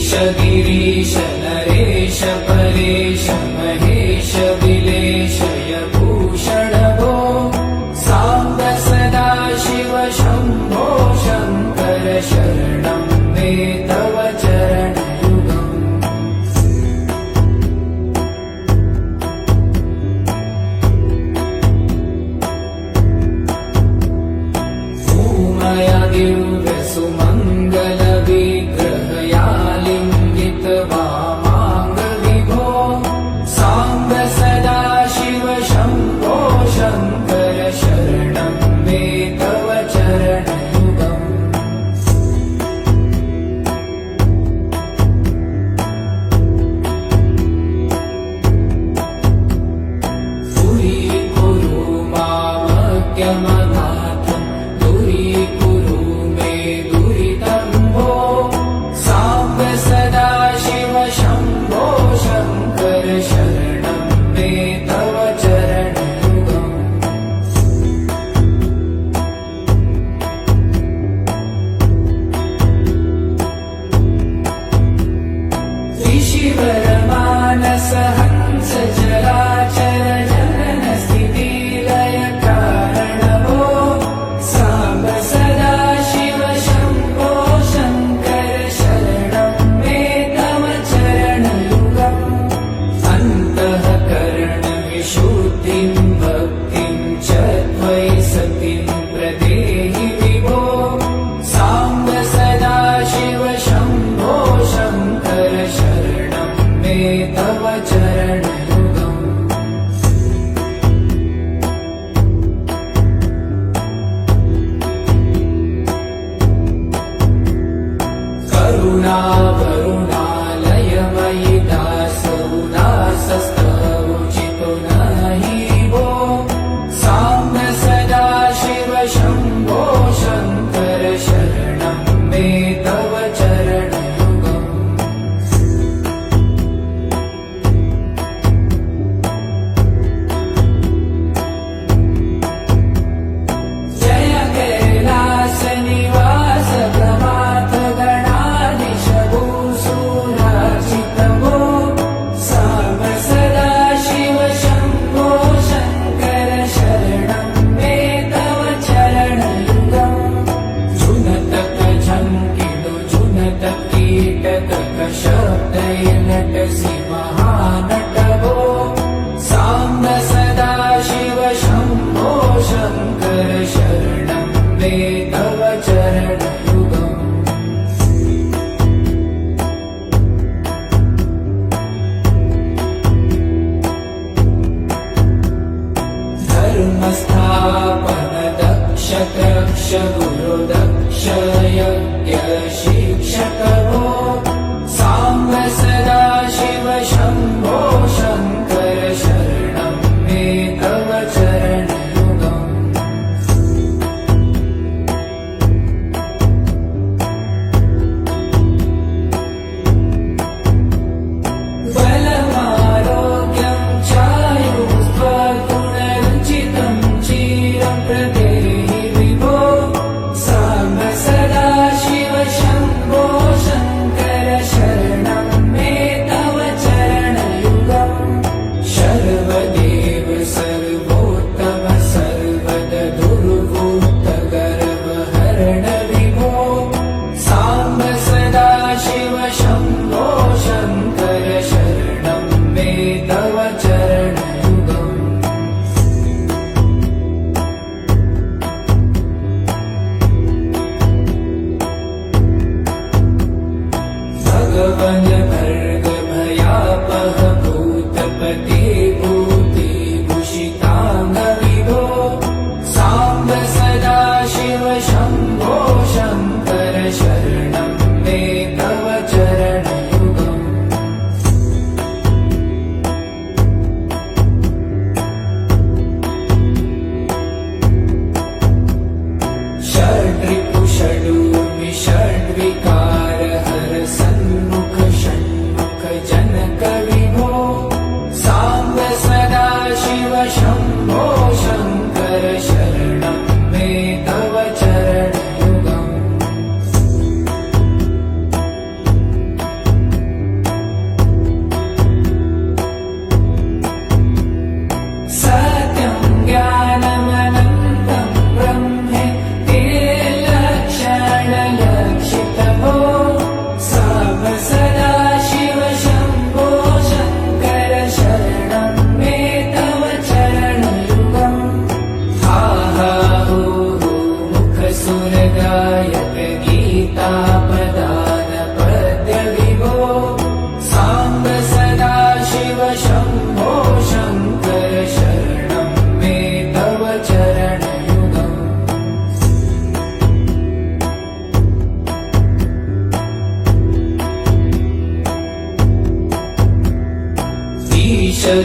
ईश गिरीश नरेश परेश महेश विलेशय भूषण भो साम्ब सदा शिव शम्भो शङ्कर शरणं मे तव चरणयुगम् भूमया दिव्य सुमङ्गल विग्रहया लिङ्गित वामाङ्ग विभो साम्ब सदा शिव शम्भो शङ्कर शरणं मे तव चरणयुगम् दूरीकुरु मामज्ञमनाथं दूरीकुरु मे दुरितं भो साम्ब सदा शिव शम्भो शङ्कर शरणं मे तव चरणयुगम् ऋषिवरमानस हंस चराचर जनन स्थिति लय कारण भो साम्ब सदा शिव शम्भो शङ्कर शरणं मे तव चरणयुगम् अन्तःकरण विशुद्धिं भक्तिं च त्वयि सतिं प्रदेहि विभो साम्ब सदा शिव शम्भो शङ्कर शरणं मे तव चरणयुगम् करुणा करुणालयमयि दासोदासस्तवोचितो नहि भो साम्ब सदा शिव शम्भो शङ्कर शरणं मे तव चरणयुगम् जय कैलास निवास प्रमाथ गणाधीश भूसुरार्चित भो साम्ब सदा शिव शम्भो शङ्कर शरणं मे तव चरणयुगम् झुनतक झङ्किडु झुनत कीटक शब्दैर्नटसि महानट भो साम्ब सदा शिव शम्भो शङ्कर शरणं मे तव चरणयुगम् धर्मस्थापन दक्ष रक्ष गुरु दक्ष यज्ञ शिक्षक भो साम्ब सदा शिव शम्भो शङ्कर शरणं मे तव चरणयुगम् बलमारोग्यं चायुस्त्वगुणरुचितं चिरं प्रदेहि विभो साम्ब सदा शिव शम्भो शङ्कर शरणं मे तव चरणयुगम् शर्वदेव सर्वोत्तम सर्वद दुर्भूत गर्वहरण विभो साम्ब सदा शिव शम्भो शङ्कर शरणं मे तव चरणयुगम् भगवन् भर्गभयापह भूतपते भूतिभूषिताङ्ग विभो साम्ब सदा शिव शम्भो शङ्कर शरणं मे तव चरणयुगम् षड्रिपु षडूर्मि षड्विकार हर सन्मुख षण्मुख जनक विभो साम्ब सदा शिव शम्भो शङ्कर शरणं मे तव चरणयुगम्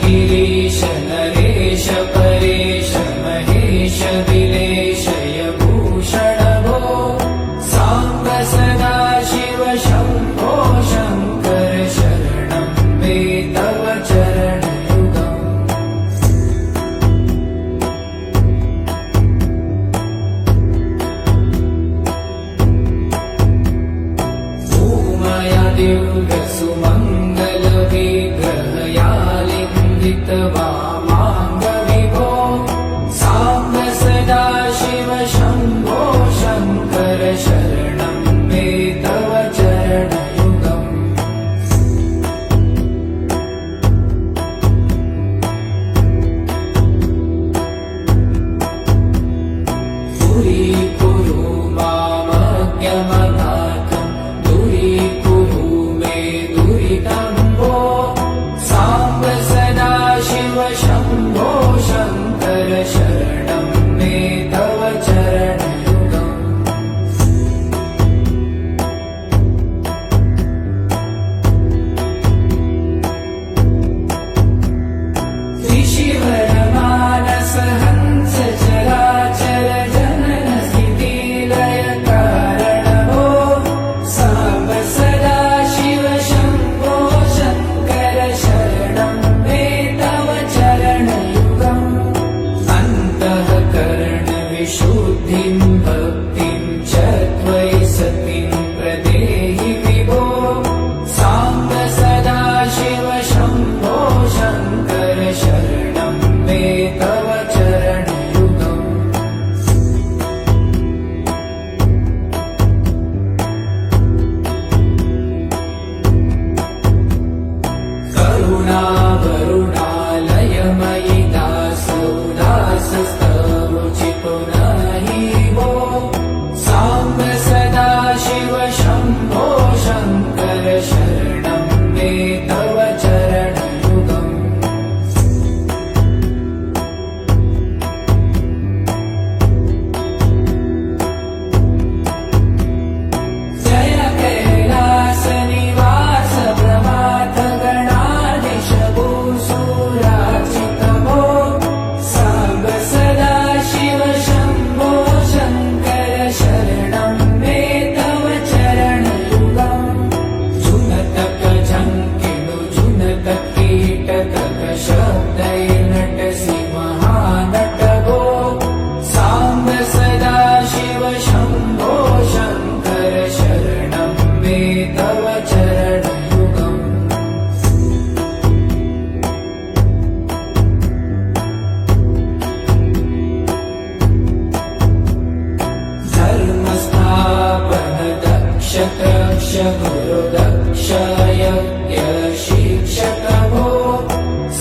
गिरीश नरेश परेश महेश विलेशय भूषण भो साम्ब सदा शिव शम्भो शङ्कर शरणं मे तव चरणयुगम् भूमया दिव्यसुमङ्गलविग्रहया लिङ्गित वामाङ्ग विभो साम्ब सदा शिव शम्भो शङ्कर शरणं मे तव चरणयुगम् दूरीकुरु मामज्ञमनाथं दूरीकुरु मे दुरितं भो साम्ब सदा शिव शम्भो शङ्कर शरणं मे तव चरणयुगम् ऋषिवरमानस हंस चराचर जनन स्थितिलय कारण भो साम्ब सदा शिव शम्भो शङ्कर शरणं मे तव चरणयुगम् अन्तःकरण विशुद्धिं भक्तिं च त्वयि सतिं प्रदेहि विभो साम्ब सदा शिव शम्भो शङ्कर शरणं मे तव चरणयुगम् करुणावरुणालयमयि दासो दासस्तवोचितो नहि भो साम्ब सदा शिव शम्भो शङ्कर शरणं मे तव चरणयुगम् जय कैलासनिवास प्रभात गणाधीश भूसुरार्चित भो साम्ब सदा शिव शम्भो शङ्कर शरणं मे तव चरणयुगम् जुनतक झङ्किणु जुनत कीटक शब्दैर्नटसि महानट भो साम्ब सदा शिव शम्भो शङ्कर शरणं मे तव चरणयुगम् धर्मस्थापन दक्ष दक्ष गुरु दक्ष यज्ञ शिक्षक भो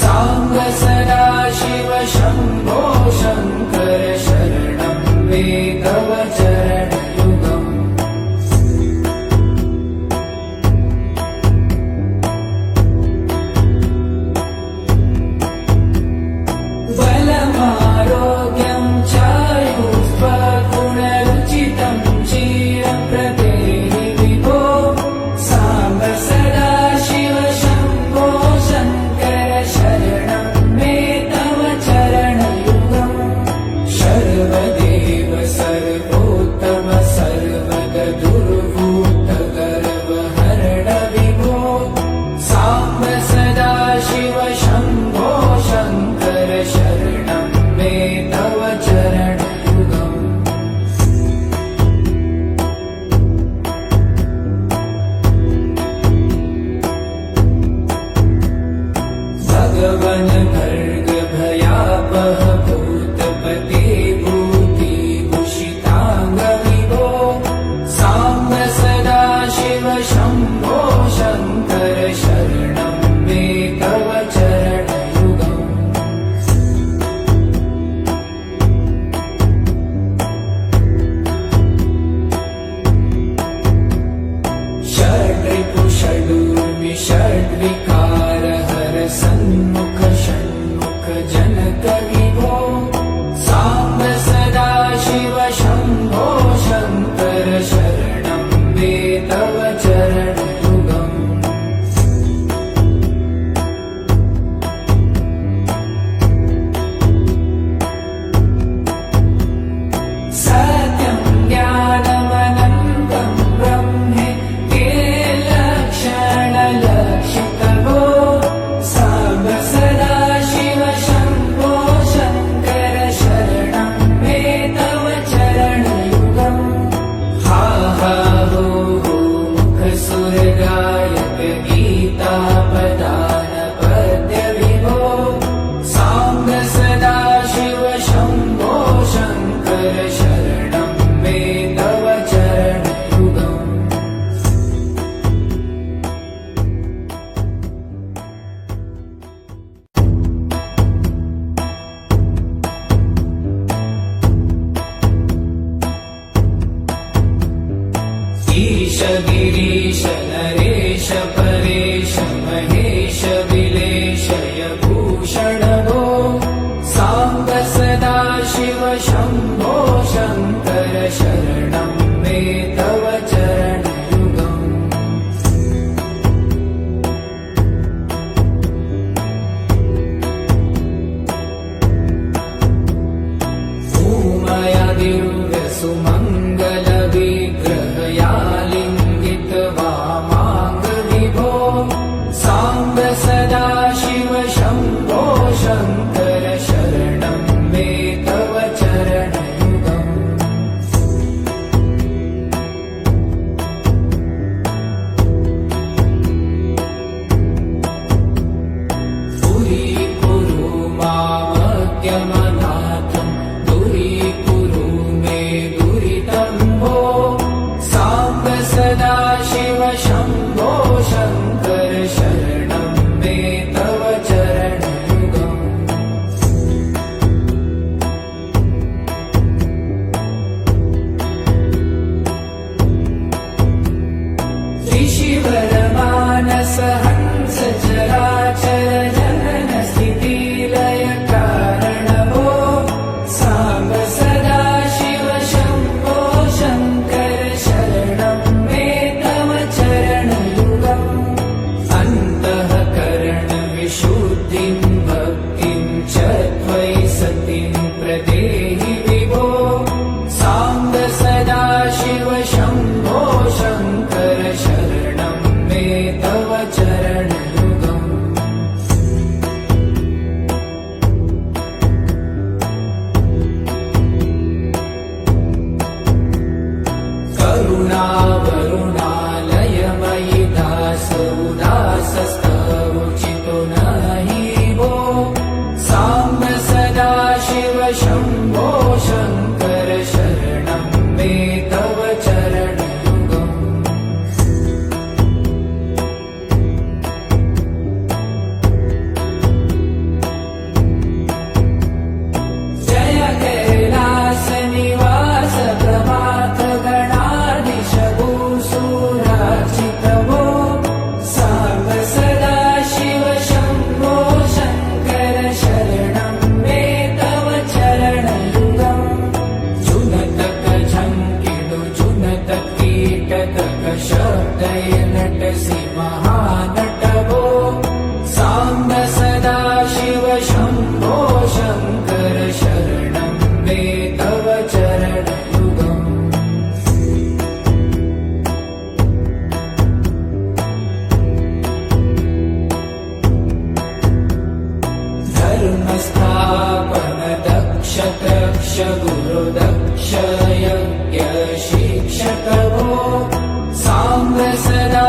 साम्ब सदा शिव शम्भो शङ्कर शरणं मे तव चरणयुगम् बलमारोग्यं चायुस्वगुणरुचितं चिरं प्रदेहि विभो साम्ब सदा शिव गिरीश नरेश परेश महेश विलेशय भूषण भो साम्ब सदा शिव शम्भो शङ्कर शरणं मे तव चरणयुगम् उमया दिव्यसुमङ्गलविग्रहया लिङ्गितवामाङ्गविभो साम्ब सदा शिव शम्भो शङ्कर शरणं मे तव चरणयुगम् दूरीकुरु मामज्ञमनाथम् दूरीकुरु मे दुरितं भो साम्ब सदा शिव शम्भो शङ्कर शरणं मे तव चरणयुगम् ऋषिवरमानस हंस चराचर जनन स्थितिलय कारण भो साम्ब सदा शिव शम्भो शङ्कर शरणं मे तव चरणयुगम् अन्तःकरण विशुद्धिं भक्तिं च त्वयि सतिं प्रदेहि विभो साम्ब सदा शिव शम्भो शङ्कर शरणं मे तव चरणयुगम् करुणावरुणालयमयि दासोदासस्तवोचितो नहि भो साम्ब सदा शिव शम्भो शङ्कर शरणं मे तव चरणयुगम् जय कैलासनिवास प्रभात गणाधीश भूसुरार्चित भो साम्ब सदा शिव शम्भो शङ्कर शरणं मे तव चरणयुगम् जुनतक झङ्किडु जुनत कीटक शब्दय नटसि महानट भो साम्ब सदा शिव शम्भो शङ्कर शरणं मे तव चरणयुगम् धर्मस्थापन दक्ष दक्ष गुरु दक्ष यज्ञ शिक्षक भो साम्ब सदा